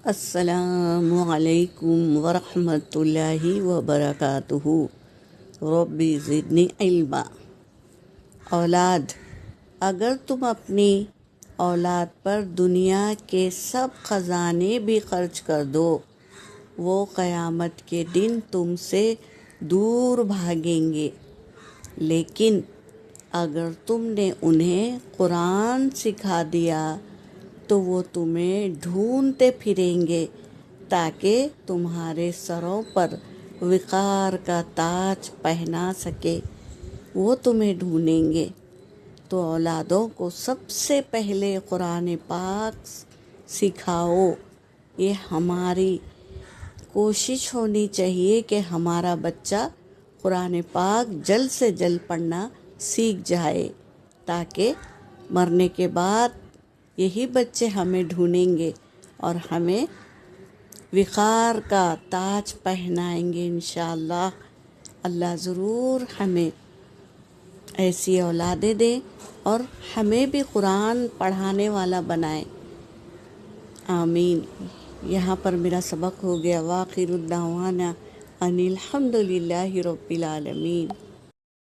السلام علیکم ورحمۃ اللہ وبرکاتہ۔ ربی زدنی علما۔ اولاد، اگر تم اپنی اولاد پر دنیا کے سب خزانے بھی خرچ کر دو، وہ قیامت کے دن تم سے دور بھاگیں گے، لیکن اگر تم نے انہیں قرآن سکھا دیا تو وہ تمہیں ڈھونڈتے پھریں گے تاکہ تمہارے سروں پر وقار کا تاج پہنا سکے۔ وہ تمہیں ڈھونڈیں گے۔ تو اولادوں کو سب سے پہلے قرآن پاک سکھاؤ۔ یہ ہماری کوشش ہونی چاہیے کہ ہمارا بچہ قرآن پاک جلد سے جلد پڑھنا سیکھ جائے، تاکہ مرنے کے بعد یہی بچے ہمیں ڈھونڈیں گے اور ہمیں وقار کا تاج پہنائیں گے انشاءاللہ۔ اللہ ضرور ہمیں ایسی اولادیں دے اور ہمیں بھی قرآن پڑھانے والا بنائے، آمین۔ یہاں پر میرا سبق ہو گیا۔ وآخر الدعوانا ان الحمد للہ رب العالمین۔